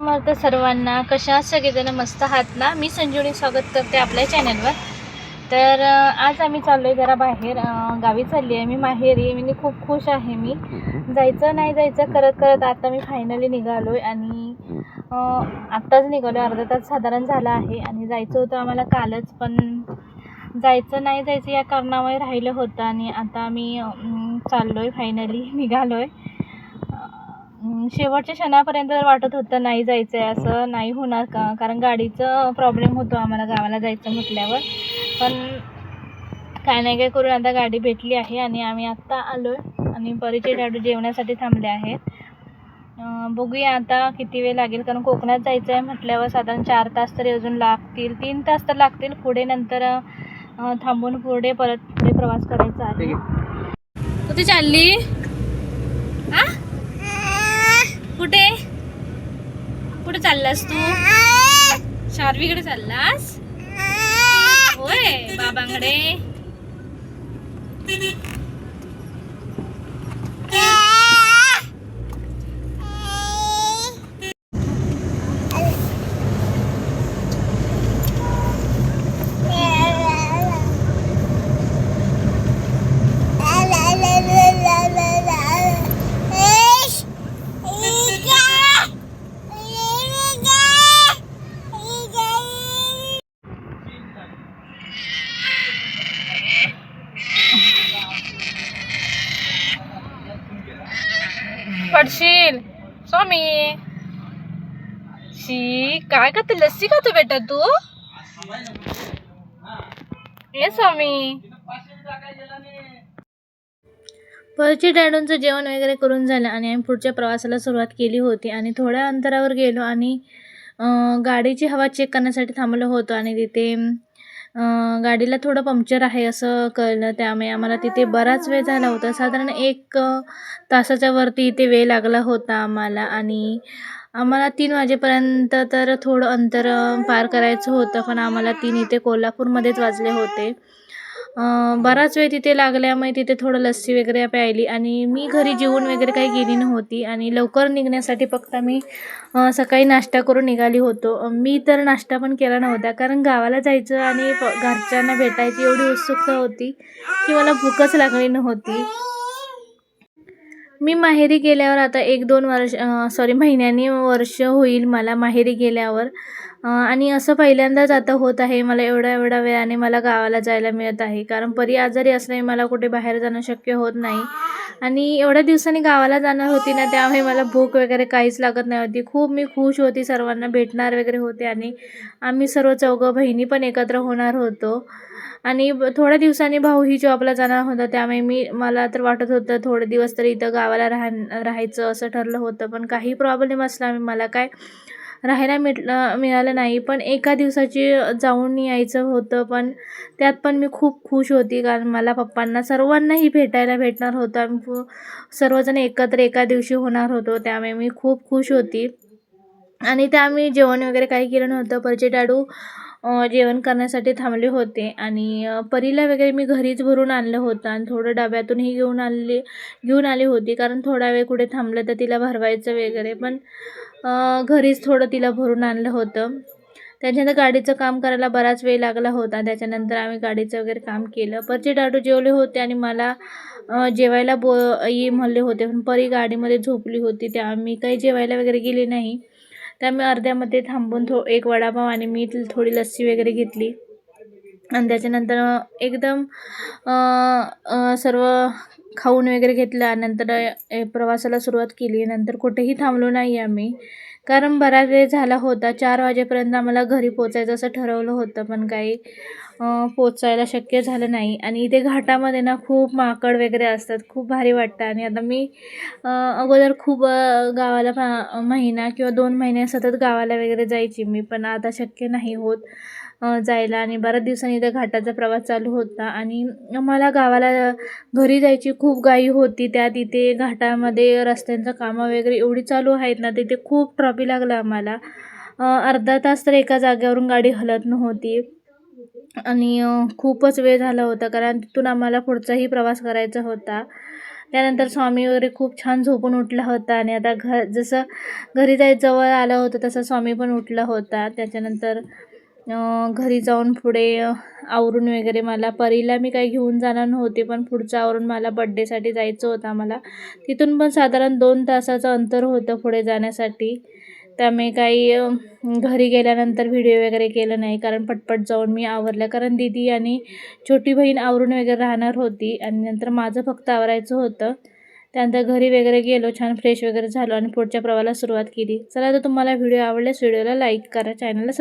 समर्थ सर्वांना. कशा आहात सगळेजण? मस्त आहात ना? मी संजीवनी स्वागत करते आपल्या चॅनलवर. तर आज आम्ही चाललो आहे जरा बाहेर, गावी चालली आहे मी, माहेरी. मी खूप खुश आहे. मी जायचं नाही जायचं करत करत आता मी फायनली निघालो आहे आणि आत्ताच निघालो. अर्धा तास साधारण झाला आहे आणि जायचं होतं आम्हाला कालच, पण जायचं नाही जायचं या कारणामुळे राहिलं होतं आणि आता आम्ही चाललो आहे, फायनली निघालो आहे. शेवटच्या क्षणापर्यंत वाटत होतं नाही जायचं आहे, असं नाही होणार का, कारण गाडीचं प्रॉब्लेम होतो आम्हाला गावाला जायचं म्हटल्यावर. पण काय नाही काय करून आता गाडी भेटली आहे आणि आम्ही आत्ता आलो आहे आणि परीचे डॅडू जेवण्यासाठी थांबले आहेत. बघूया आता किती वेळ लागेल, कारण कोकणात जायचं आहे म्हटल्यावर साधारण 4 तास तरी अजून लागतील, 3 तास तर लागतील पुढे. नंतर थांबून पुढे प्रवास करायचा आहे. कुठे चालली? कुठे कुठे चाललास तू? शार्वीकडे चाललास होय? बाबांकडे? पडशील स्वामी. शी काय खाते? लस्सी खातो बेटा तू? ये स्वामी. परची डॅडूंचं जेवण वगैरे करून झालं आणि आम्ही पुढच्या प्रवासाला सुरुवात केली होती आणि थोड्या अंतरावर गेलो आणि गाडीची हवा चेक करण्यासाठी थांबलो होतो आणि तिथे गाडीला थोडं पंक्चर आहे असं कळलं. त्यामुळे आम्हाला तिथे बराच वेळ झाला होता, साधारण 1 तासाच्या वरती इथे वेळ लागला होता आम्हाला. आणि आम्हाला 3 वाजेपर्यंत तर थोडं अंतर पार करायचं होतं, पण आम्हाला 3 इथे कोल्हापूरमध्येच वाजले होते. बराच वेळ तिथे लागल्यामुळे तिथे थोडं लस्सी वगैरे प्यायली आणि मी घरी जेवून वगैरे काही गेली नव्हती आणि लवकर निघण्यासाठी फक्त मी सकाळी नाश्ता करून निघाली होतो. मी तर नाश्ता पण केला नव्हता, कारण गावाला जायचं आणि घरच्यांना भेटायची एवढी उत्सुकता होती की मला भूकच लागली नव्हती. मी माहेरी गेल्यावर आता 1-2 महिन्यांनी वर्ष होईल मला माहेरी गेल्यावर. आणि असं पहिल्यांदाच आता होत आहे मला, एवढ्या वेळाने मला गावाला जायला मिळत आहे, कारण परी आजारी असल्याने मला कुठे बाहेर जाणं शक्य होत नाही आणि एवढ्या दिवसांनी गावाला जाणार होती ना, त्यामुळे मला भूक वगैरे काहीच लागत नाही होती. खूप मी खुश होती, सर्वांना भेटणार वगैरे होते आणि आम्ही सर्व 4 बहिणी पण एकत्र होणार होतो. आणि थोड्या दिवसांनी भाऊही जॉबला जाणार होता, त्यामुळे मला तर वाटत होतं थोडे दिवस तरी इथं गावाला राहायचं असं ठरलं होतं. पण काही प्रॉब्लेम असला मला काय राहायला मिळालं नाही, पण एका दिवसाची जाऊन यायचं होतं. पण त्यात पण मी खूप खुश होती, कारण मला पप्पांना सर्वांनाही भेटायला भेटणार होतं. आम्ही सर्वजण एकत्र एका दिवशी होणार होतो, त्यामुळे मी खूप खुश होती. आणि त्या आम्ही जेवण वगैरे काही केलं नव्हतं. परचे डॅडू जेवण करण्यासाठी थांबले होते आणि परीला वगैरे मी घरीच भरून आणलं होतं आणि थोडं डब्यातूनही घेऊन आली होती, कारण थोडा वेळ कुठे थांबलं तर तिला भरवायचं वगैरे. पण घरीच थोडं तिला भरून आणलं होतं. त्याच्यानंतर गाडीचं काम करायला बराच वेळ लागला होता. त्याच्यानंतर आम्ही गाडीचं वगैरे काम केलं. परचे डॅडू जेवले होते आणि मला जेवायला ये म्हणले होते, पण परी गाडीमध्ये झोपली होती, त्या मी काही जेवायला वगैरे गेली नाही. त्यामुळे अर्ध्यामध्ये थांबून एक वडापाव आणि मी थोडी लस्सी वगैरे घेतली आणि त्याच्यानंतर एकदम सर्व खाऊन वगैरे घेतलं आणि नंतर प्रवासाला सुरुवात केली. नंतर कुठेही थांबलो नाही आम्ही, कारण बराच वेळ झाला होता. 4 वाजेपर्यंत आम्हाला घरी पोचायचं असं ठरवलं होतं, पण काही पोचायला शक्य झालं नाही. आणि इथे घाटामध्ये ना खूप माकड वगैरे असतात, खूप भारी वाटतं. आणि आता मी अगोदर खूप गावाला महिना किंवा 2 महिने सतत गावाला वगैरे जायची मी, पण आता शक्य नाही होत जायला. आणि बऱ्याच दिवसांनी इथं घाटाचा प्रवास चालू होता आणि मला गावाला घरी जायची खूप घाई होती. त्यात इथे घाटामध्ये रस्त्यांचं कामं वगैरे एवढी चालू आहेत ना, तिथे खूप ट्रॉफिक लागलं आम्हाला. अर्धा तास तर एका जागेवरून गाडी हलत नव्हती आणि खूपच वेळ झाला होता, कारण तिथून आम्हाला पुढचाही प्रवास करायचा होता. त्यानंतर स्वामी वगैरे खूप छान झोपून उठला होता आणि आता जसं घरी जवळ आलं होतं तसं स्वामी पण उठला होता. त्याच्यानंतर घरी जाऊन पुढे आवरून वगैरे मला परीला मी काही घेऊन जाणार नव्हते, पण पुढचं आवरून मला बड्डेसाठी जायचं होतं आम्हाला. तिथून पण साधारण 2 तासाचं अंतर होतं पुढे जाण्यासाठी. त्यामुळे काही घरी गेल्यानंतर व्हिडिओ वगैरे केलं नाही, कारण पटपट जाऊन मी आवरलं. कारण दीदी आणि छोटी बहीण आवरून वगैरे राहणार होती आणि नंतर माझं फक्त आवरायचं होतं. त्यानंतर घरी वगैरे गेलो, छान फ्रेश वगैरे झालो आणि पुढच्या प्रवासाला सुरुवात केली. चला तर तुम्हाला व्हिडिओ आवडल्यास व्हिडिओला लाईक करा, चॅनलला